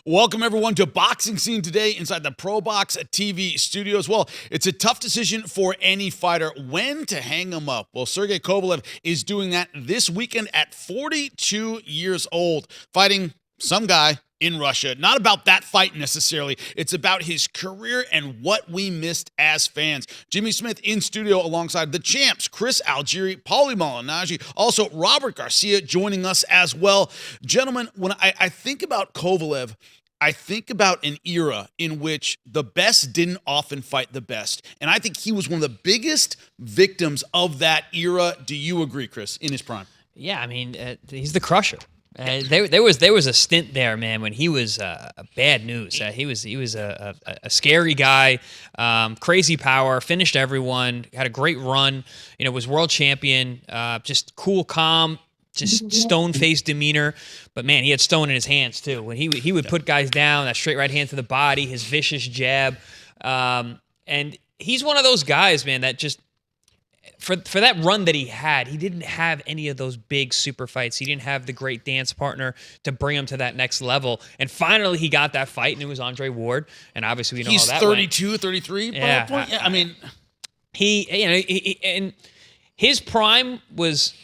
Welcome, everyone, to Boxing Scene Today inside the Pro Box TV studios. Well, it's a tough decision for any fighter when to hang him up. Well, Sergey Kovalev is doing that this weekend at 42 years old, fighting some guy in Russia. Not about that fight necessarily. It's about his career and what we missed as fans. Jimmy Smith in studio alongside the champs, Chris Algieri, Paulie Malignaggi, also Robert Garcia joining us as well. Gentlemen, when I think about Kovalev, I think about an era in which the best didn't often fight the best. And I think he was one of the biggest victims of that era. Do you agree, Chris, in his prime? Yeah, I mean, he's the Crusher. There was a stint there, man, when he was bad news. He was a scary guy, crazy power, finished everyone, had a great run. Was world champion, just cool, calm, just stone-faced demeanor. But man, he had stone in his hands too. When he would put guys down, that straight right hand to the body, his vicious jab, and he's one of those guys, man, that just. For that run that he had, he didn't have any of those big super fights. He didn't have the great dance partner to bring him to that next level. And finally, he got that fight, and it was Andre Ward. And obviously, we know he's how that 32, went. 33 by Yeah, that point? Yeah, I mean... And his prime was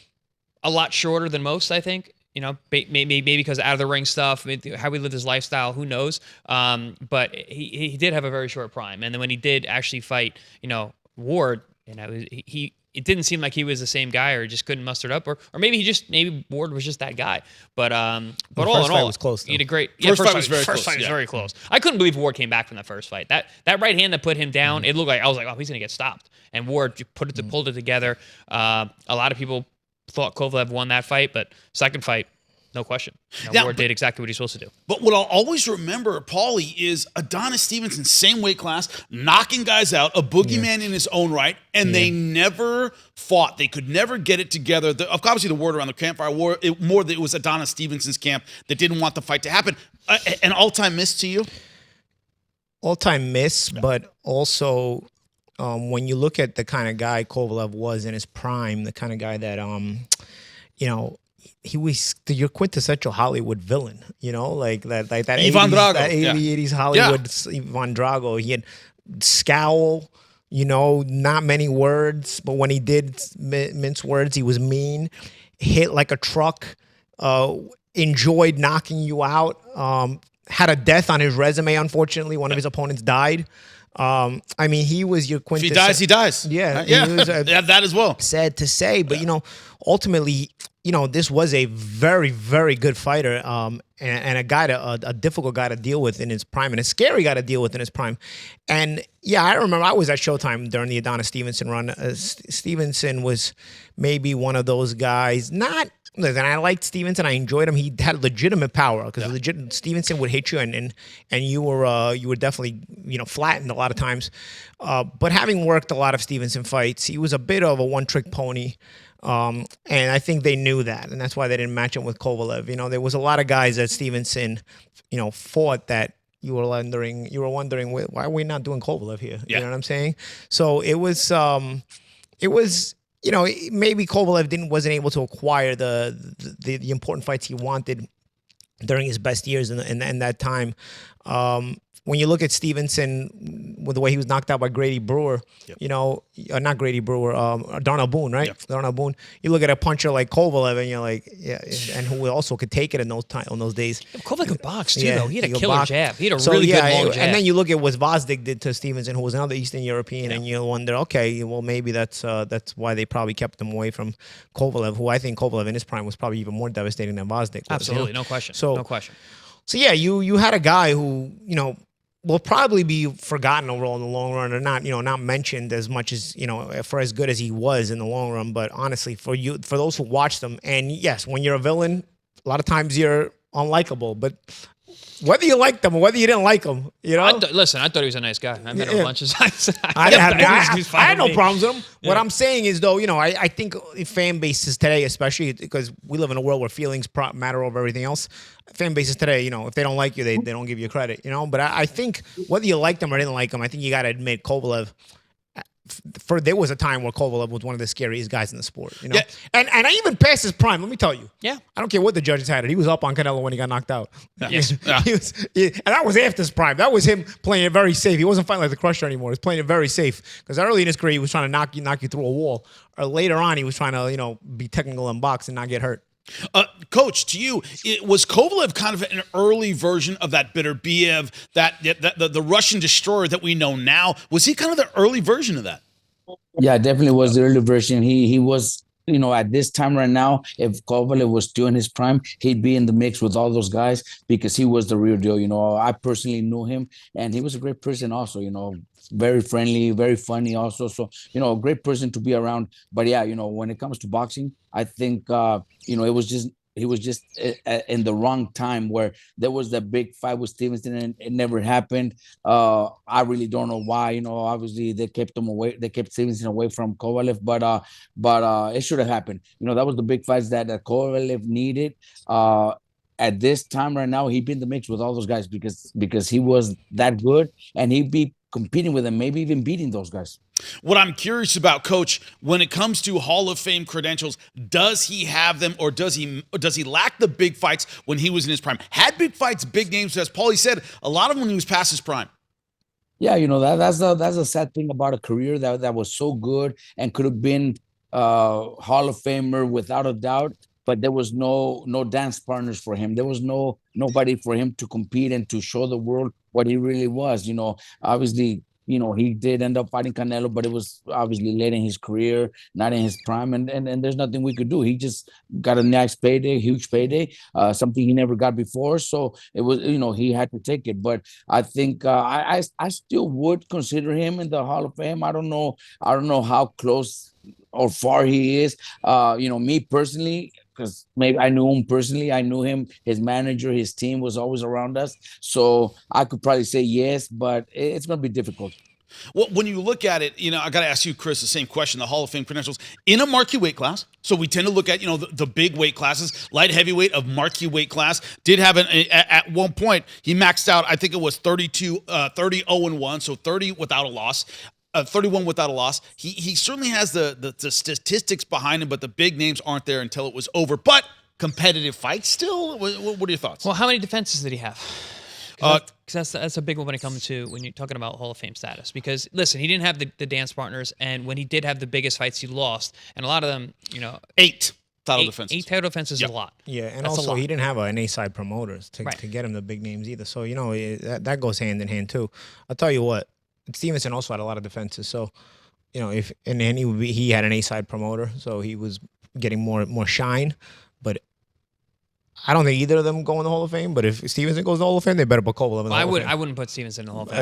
a lot shorter than most, I think. Maybe because out of the ring stuff, how he lived his lifestyle, who knows? But he did have a very short prime. And then when he did actually fight, Ward, it didn't seem like he was the same guy, or he just couldn't muster it up, or maybe Ward was just that guy. But all in all, was close, he had a great first fight was very close. I couldn't believe Ward came back from that first fight. That right hand that put him down, it looked like I was like, oh, he's gonna get stopped. And Ward pulled it together. A lot of people thought Kovalev won that fight, but second fight, no question. Ward did exactly what he's supposed to do. But what I'll always remember, Paulie, is Adonis Stevenson, same weight class, knocking guys out, a boogeyman in his own right, and they never fought. They could never get it together. Obviously, the word around the campfire war, it was Adonis Stevenson's camp that didn't want the fight to happen. An all-time miss to you? All-time miss, but also when you look at the kind of guy Kovalev was in his prime, the kind of guy that, he was your quintessential Hollywood villain, like that Ivan 80s, Drago. that 80s Hollywood Ivan Drago. He had scowl, not many words, but when he did mince words, he was mean, hit like a truck, enjoyed knocking you out, had a death on his resume, unfortunately. One of his opponents died. He was your quintessential. If he dies, he dies. Yeah. Yeah, that as well. Sad to say, but, ultimately, this was a very, very good fighter, and a difficult guy to deal with in his prime, and a scary guy to deal with in his prime. And yeah, I remember I was at Showtime during the Adonis Stevenson run. Stevenson was maybe one of those guys. Listen, I liked Stevenson. I enjoyed him. He had legitimate power because Stevenson would hit you, and you were definitely flattened a lot of times. But having worked a lot of Stevenson fights, he was a bit of a one-trick pony. And I think they knew that, and that's why they didn't match him with Kovalev. There was a lot of guys that Stevenson, fought that you were wondering why are we not doing Kovalev here? You know what I'm saying? So it was maybe Kovalev wasn't able to acquire the important fights he wanted during his best years in that time. When you look at Stevenson with the way he was knocked out by Grady Brewer, not Grady Brewer, Darnell Boone, right? Yep. Darnell Boone. You look at a puncher like Kovalev, and you're like, and who also could take it in those days. Yeah, Kovalev could box too, though. He had a killer jab. He had a really good long jab. And then you look at what Vazdik did to Stevenson, who was another Eastern European, and you wonder, okay, well maybe that's why they probably kept him away from Kovalev, who I think Kovalev in his prime was probably even more devastating than Vazdik. Absolutely, no question. No question. So yeah, you had a guy who will probably be forgotten overall in the long run, or not mentioned as much as for as good as he was in the long run. But honestly, for those who watched him, and yes, when you're a villain, a lot of times you're unlikable. But whether you liked him or whether you didn't like him, listen, I thought he was a nice guy. I met him a bunch of times. I had no problems with him. Yeah. What I'm saying is, though, I think fan bases today, especially because we live in a world where feelings matter over everything else. Fan bases today, if they don't like you, they don't give you credit, But I think whether you liked him or didn't like him, I think you got to admit Kovalev there was a time where Kovalev was one of the scariest guys in the sport, you know. Yeah. And I even past his prime. Let me tell you. Yeah. I don't care what the judges had it. He was up on Canelo when he got knocked out. Yes. And that was after his prime. That was him playing it very safe. He wasn't fighting like the Krusher anymore. He was playing it very safe. Because early in his career, he was trying to knock you through a wall. Or later on, he was trying to be technical in box and not get hurt. Coach, to you, was Kovalev kind of an early version of that Beterbiev, the Russian destroyer that we know now? Was he kind of the early version of that? Yeah, definitely was the early version. He was, at this time right now, if Kovalev was still in his prime, he'd be in the mix with all those guys because he was the real deal. I personally knew him, and he was a great person also, very friendly, very funny also. So, a great person to be around. But yeah, when it comes to boxing, I think, he was just in the wrong time where there was that big fight with Stevenson and it never happened. I really don't know why. Obviously they kept him away. They kept Stevenson away from Kovalev, but it should have happened. That was the big fights that Kovalev needed. At this time right now, he'd be in the mix with all those guys because he was that good, and he'd be competing with them, maybe even beating those guys. What I'm curious about, Coach, when it comes to Hall of Fame credentials, does he have them, or does he lack the big fights when he was in his prime? Had big fights, big names, as Paulie said, a lot of them when he was past his prime. Yeah, that's a sad thing about a career that was so good and could have been Hall of Famer without a doubt. But there was no dance partners for him. There was nobody for him to compete and to show the world what he really was. Obviously, he did end up fighting Canelo, but it was obviously late in his career, not in his prime, and there's nothing we could do. He just got a nice payday, huge payday, something he never got before. So it was, he had to take it. But I think I still would consider him in the Hall of Fame. I don't know how close or far he is. Me personally, because maybe I knew him personally. I knew him, his manager, his team was always around us. So I could probably say yes, but it's going to be difficult. Well, when you look at it, I got to ask you, Chris, the same question, the Hall of Fame credentials in a marquee weight class. So we tend to look at, the big weight classes. Light heavyweight of marquee weight class did have at one point, he maxed out, I think it was 30, 0-1, so 30 without a loss. 31 without a loss. He certainly has the statistics behind him, but the big names aren't there until it was over. But competitive fights still? What are your thoughts? Well, how many defenses did he have? Because that's a big one when it comes to when you're talking about Hall of Fame status. Because listen, he didn't have the dance partners, and when he did have the biggest fights, he lost, and a lot of them, 8 title defenses. 8 title defenses is a lot. Yeah, and That's also he didn't have an A-side promoters to Right. get him the big names either. So that goes hand in hand too. I'll tell you what. Stevenson also had a lot of defenses, so he had an A-side promoter, so he was getting more shine. But I don't think either of them go in the Hall of Fame. But if Stevenson goes in the Hall of Fame, they better put Kovalev in the Hall of Fame. I wouldn't put Stevenson in the Hall of Fame.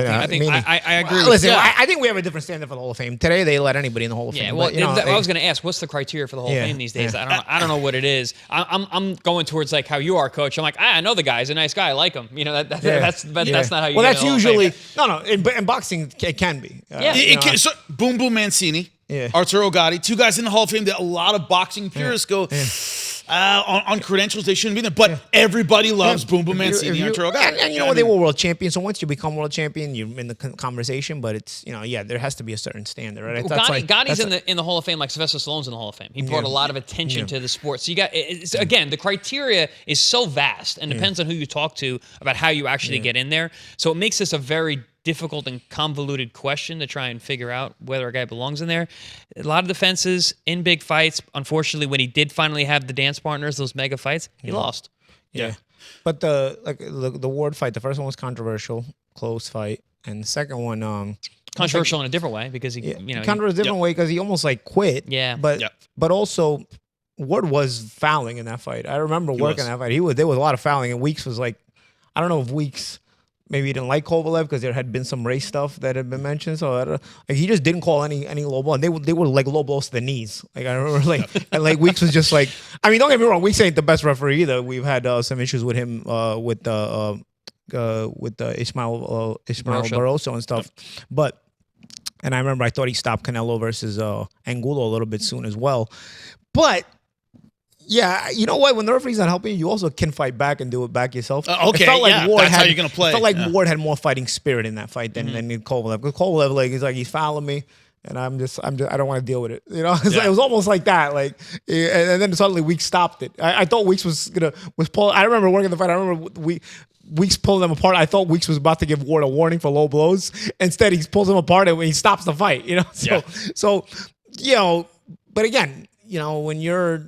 I agree. Listen, with I think we have a different standard for the Hall of Fame. Today they let anybody in the Hall of Yeah, Fame. well, but, I was going to ask, what's the criteria for the Hall of Fame these days? I don't know what it is. I'm going towards like how you are, Coach. I'm like, I know the guy. He's a nice guy. I like him. That's not how you. Well, get that's in the Hall of usually Fame. in boxing it can be. So Boom Boom Mancini, Yeah. Arturo Gatti, 2 guys in the Hall of Fame that a lot of boxing purists go. On credentials, they shouldn't be there. But everybody loves Boom Boom Mancini and Arturo Gatti. And they were world champions. So once you become world champion, you're in the conversation. But it's there has to be a certain standard, right? Gotti's in the Hall of Fame, like Sylvester Stallone's in the Hall of Fame. He brought a lot of attention to the sport. So you got again, the criteria is so vast and depends on who you talk to about how you actually get in there. So it makes this a very difficult and convoluted question to try and figure out whether a guy belongs in there. A lot of defenses in big fights. Unfortunately, when he did finally have the dance partners, those mega fights, he lost. Yeah. But the Ward fight, the first one was controversial, close fight, and the second one Controversial in a different way because he controversial a different way because he almost quit. Yeah. But also Ward was fouling in that fight. I remember working that fight. There was a lot of fouling, and Weeks was I don't know if Weeks maybe he didn't like Kovalev because there had been some race stuff that had been mentioned. So he just didn't call any low blow. And they were low blows to the knees. I remember and Weeks was just don't get me wrong, Weeks ain't the best referee either. We've had some issues with him with Ismael Barroso and stuff. And I remember I thought he stopped Canelo versus Angulo a little bit soon as well. But yeah, you know what? When the referee's not helping you also can fight back and do it back yourself. Okay, it felt like Ward that's how you're going to play. It felt like Ward had more fighting spirit in that fight than Kovalev. Because Kovalev, he's fouling me. And I don't want to deal with it. You know, Yeah. it was almost like that. Like, and then suddenly Weeks stopped it. I thought Weeks was pull. I remember working the fight. I remember Weeks pulling them apart. I thought Weeks was about to give Ward a warning for low blows. Instead, he pulls them apart and he stops the fight. You know, so you know. But again, you know, when you're,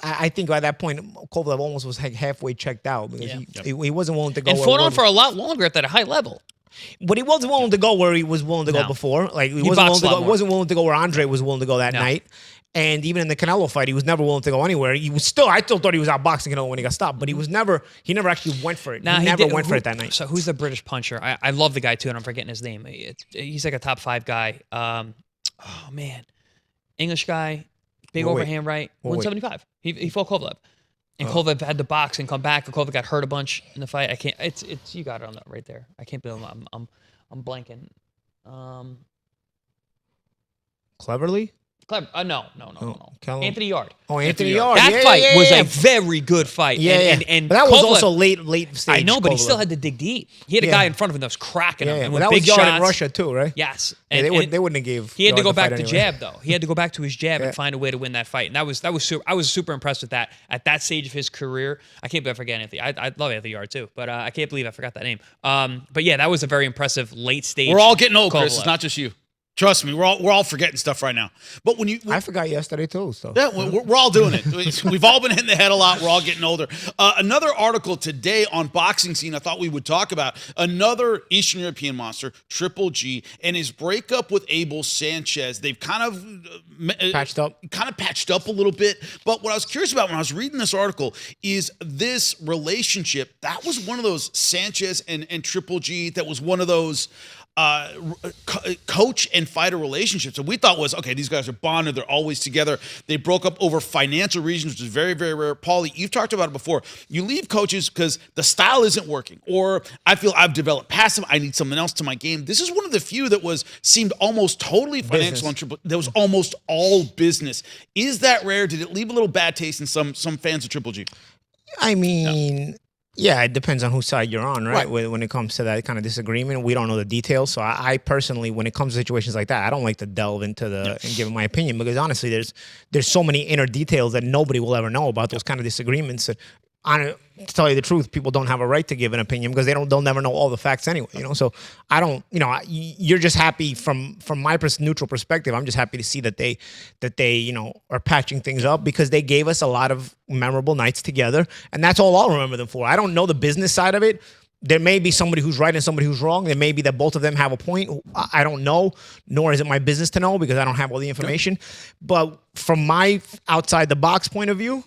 I think by that point, Kovalev almost was like halfway checked out because he wasn't willing to go. And fought on for a lot longer at that high level. But he wasn't willing to go where he was willing to go before. Like he wasn't willing to go where Andre was willing to go that night. And even in the Canelo fight, he was never willing to go anywhere. I still thought he was outboxing Canelo when he got stopped, but he never actually went for it. He never went for it that night. So who's the British puncher? I love the guy too, and I'm forgetting his name. He's like a top 5 guy. Oh man, English guy, big overhand right, 175. He fought Kovalev. And Kovalev had to box and come back. And Kovalev got hurt a bunch in the fight. I can't. It's you got it on that right there. I can't believe I'm blanking. Cleverly? No. Anthony Yard. Oh, Anthony Yard. That fight was a very good fight. And but that was Kovalev, also late stage. I know, but he Kovalev. still had to dig deep. He had a guy in front of him that was cracking him. And well, with that big was Yard shots. in Russia too, right? Yes. And they wouldn't have gave. He had to Yard go the back fight to anyway. jab though. He had to go back to his jab and find a way to win that fight. And that was super. I was super impressed with that at that stage of his career. I can't believe I forget Anthony. I love Anthony Yard too, but I can't believe I forgot that name. But yeah, that was a very impressive late stage. We're all getting old, Chris. Kovalev. It's not just you. Trust me, we're all forgetting stuff right now. But I forgot yesterday too. So yeah, we're all doing it. We've all been hitting the head a lot. We're all getting older. Another article today on Boxing Scene I thought we would talk about. Another Eastern European monster, Triple G, and his breakup with Abel Sanchez. They've kind of patched up a little bit. But what I was curious about when I was reading this article is this relationship. That was one of those Sanchez and Triple G. That was one of those coach and fighter relationships. And we thought was, okay, these guys are bonded. They're always together. They broke up over financial reasons, which is very, very rare. Paulie, you've talked about it before. You leave coaches because the style isn't working, or I feel I've developed past them. I need something else to my game. This is one of the few that seemed almost totally financial and triple. That was almost all business. Is that rare? Did it leave a little bad taste in some fans of Triple G? I mean, yeah, it depends on whose side you're on, right? When it comes to that kind of disagreement, we don't know the details. So I personally, when it comes to situations like that, I don't like to delve into and give my opinion because honestly, there's so many inner details that nobody will ever know about those kind of disagreements. To tell you the truth, people don't have a right to give an opinion because they'll never know all the facts anyway, you know? So I don't, you're just happy from my neutral perspective. I'm just happy to see that they, are patching things up because they gave us a lot of memorable nights together. And that's all I'll remember them for. I don't know the business side of it. There may be somebody who's right and somebody who's wrong. There may be that both of them have a point. I don't know, nor is it my business to know because I don't have all the information. But from my outside the box point of view,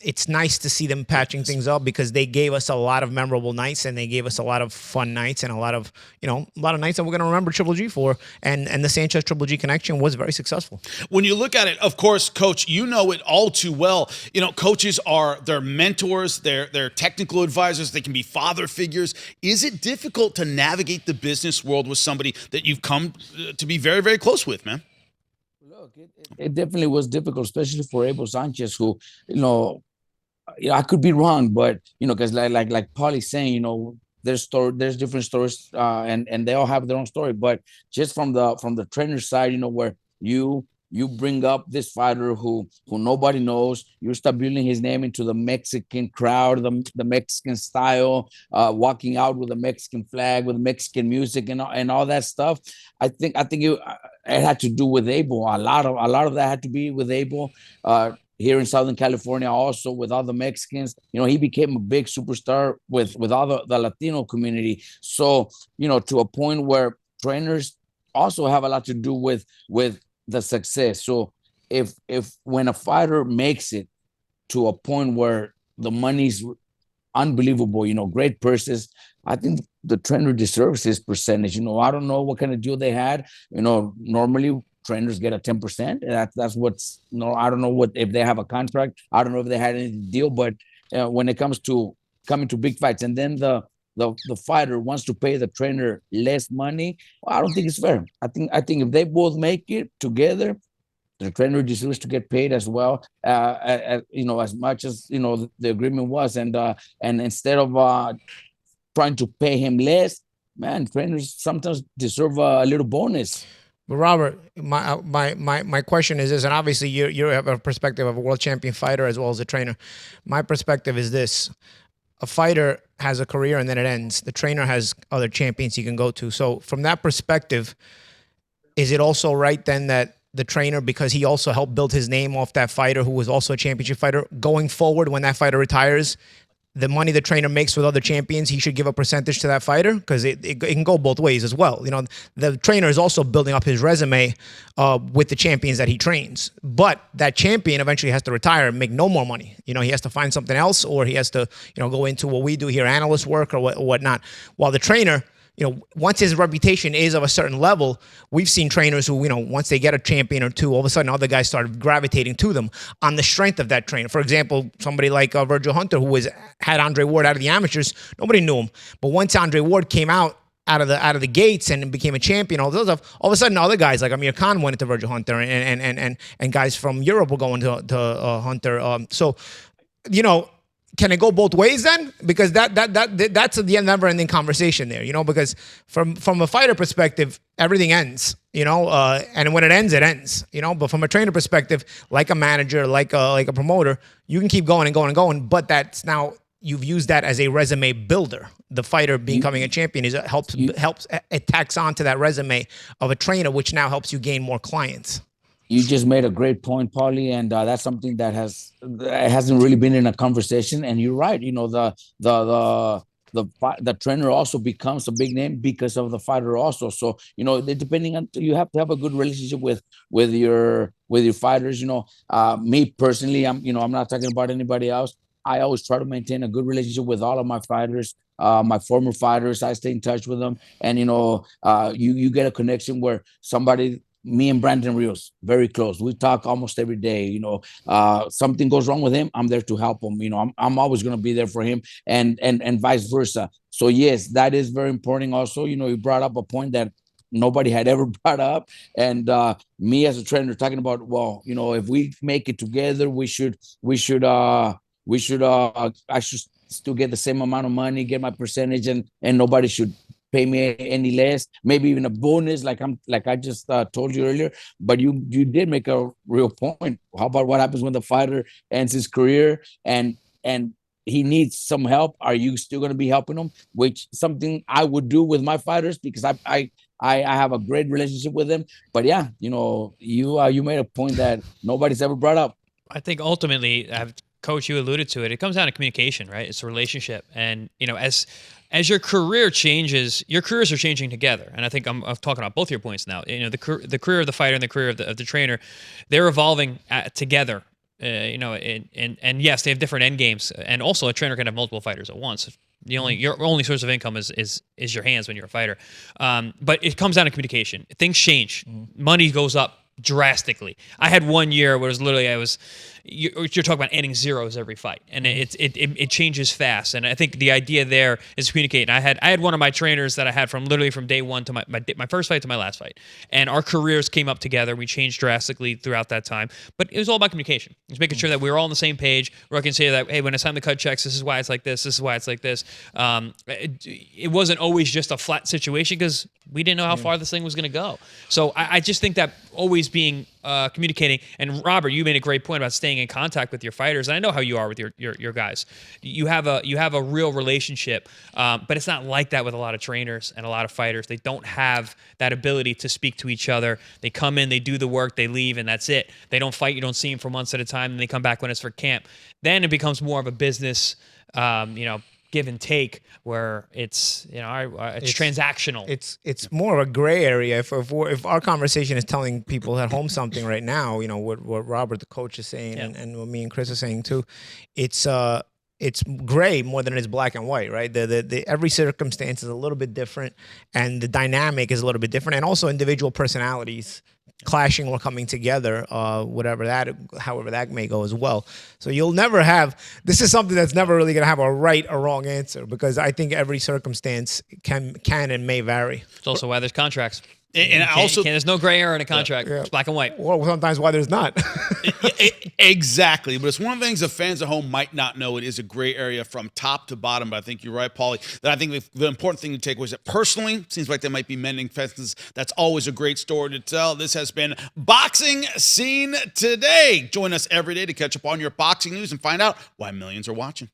it's nice to see them patching things up because they gave us a lot of memorable nights and they gave us a lot of fun nights and a lot of nights that we're going to remember Triple G for. And the Sanchez Triple G connection was very successful. When you look at it, of course, Coach, you know it all too well. Coaches are their mentors, they're technical advisors. They can be father figures. Is it difficult to navigate the business world with somebody that you've come to be very, very close with, man? Look, it definitely was difficult, especially for Abel Sanchez, who, I could be wrong, but because like Paulie's saying, there's different stories, and they all have their own story. But just from the trainer side, where you bring up this fighter who nobody knows, you start building his name into the Mexican crowd, the Mexican style, walking out with a Mexican flag, with Mexican music, and all that stuff. I think it had to do with Abel. A lot of that had to be with Abel. Here in Southern California, also with all the Mexicans, he became a big superstar with all the Latino community. So, to a point where trainers also have a lot to do with the success. So if when a fighter makes it to a point where the money's unbelievable, great purses, I think the trainer deserves his percentage. I don't know what kind of deal they had. Normally trainers get a 10%. That's what's I don't know if they have a contract. I don't know if they had any deal, but when it comes to coming to big fights and then the fighter wants to pay the trainer less money, well, I don't think it's fair. I think if they both make it together, the trainer deserves to get paid as well, as much as the agreement was, and instead of trying to pay him less, man, trainers sometimes deserve a little bonus. But Robert, my question is this, and obviously you have a perspective of a world champion fighter as well as a trainer. My perspective is this: a fighter has a career and then it ends. The trainer has other champions he can go to. So from that perspective, is it also right then that the trainer, because he also helped build his name off that fighter who was also a championship fighter, going forward when that fighter retires, the money the trainer makes with other champions, he should give a percentage to that fighter? Because it can go both ways as well. You know, the trainer is also building up his resume with the champions that he trains. But that champion eventually has to retire and make no more money. You know, he has to find something else, or he has to, you know, go into what we do here, analyst work or whatnot. While the trainer, you know, once his reputation is of a certain level, we've seen trainers who, you know, once they get a champion or two, all of a sudden other guys start gravitating to them on the strength of that trainer. For example, somebody like Virgil Hunter, who had Andre Ward out of the amateurs, nobody knew him. But once Andre Ward came out of the gates and became a champion, all of a sudden other guys like Amir Khan went into Virgil Hunter, and guys from Europe were going to Hunter. So, you know, can it go both ways then? Because that's the never-ending conversation there, you know. Because from a fighter perspective, everything ends, you know, and when it ends, you know. But from a trainer perspective, like a manager, like a promoter, you can keep going and going and going. But that's now you've used that as a resume builder. The fighter becoming a champion helps it tacks on to that resume of a trainer, which now helps you gain more clients. You just made a great point, Paulie, and that's something that hasn't really been in a conversation. And you're right. You know, the trainer also becomes a big name because of the fighter also. So, you know, depending on, you have to have a good relationship with your fighters. You know, me personally, I'm not talking about anybody else. I always try to maintain a good relationship with all of my fighters, my former fighters. I stay in touch with them, and you know, you get a connection where somebody. Me and Brandon Rios, very close. We talk almost every day. You know, something goes wrong with him, I'm there to help him. You know, I'm always going to be there for him, and vice versa. So yes, that is very important. Also, you know, you brought up a point that nobody had ever brought up, and me as a trainer talking about, well, you know, if we make it together, I should still get the same amount of money, get my percentage, and nobody should pay me any less, maybe even a bonus, like I just told you earlier. But you did make a real point. How about what happens when the fighter ends his career and he needs some help? Are you still going to be helping him? Which something I would do with my fighters, because I have a great relationship with them. But yeah, you know, you made a point that nobody's ever brought up. I think ultimately, Coach, you alluded to it. It comes down to communication, right? It's a relationship, and you know, as your career changes, your careers are changing together. And I think I'm talking about both your points now. You know, the career of the fighter and the career of the trainer, they're evolving together. You know, and yes, they have different end games. And also, a trainer can have multiple fighters at once. Your only source of income is your hands when you're a fighter. But it comes down to communication. Things change. Money goes up drastically. I had 1 year where it was literally you're talking about adding zeros every fight, and it changes fast. And I think the idea there is to communicate. And I had one of my trainers that I had from day one to my first fight to my last fight, and our careers came up together. We changed drastically throughout that time, but it was all about communication. It was making sure that we were all on the same page, where I can say that, hey, when it's time to cut checks, this is why it's like this. This is why it's like this. It wasn't always just a flat situation because we didn't know how far this thing was going to go. So I just think that always being communicating. And Robert, you made a great point about staying in contact with your fighters. And I know how you are with your guys. You have a real relationship, but it's not like that with a lot of trainers and a lot of fighters. They don't have that ability to speak to each other. They come in, they do the work, they leave, and that's it. They don't fight. You don't see them for months at a time, and they come back when it's for camp. Then it becomes more of a business, give and take, where it's it's transactional. It's more of a gray area. If our conversation is telling people at home something right now, you know what Robert the coach is saying, and what me and Chris are saying too, it's gray more than it is black and white, right? The every circumstance is a little bit different, and the dynamic is a little bit different, and also individual personalities clashing or coming together, however that may go as well. So you'll never have, this is something that's never really going to have a right or wrong answer, because I think every circumstance can and may vary. It's also why there's contracts. And I also, there's no gray area in a contract. It's black and white. Or sometimes why there's not. exactly. But it's one of the things that fans at home might not know. It is a gray area from top to bottom. But I think you're right, Paulie, that I think the important thing to take away is that personally, seems like they might be mending fences. That's always a great story to tell. This has been Boxing Scene Today. Join us every day to catch up on your boxing news and find out why millions are watching.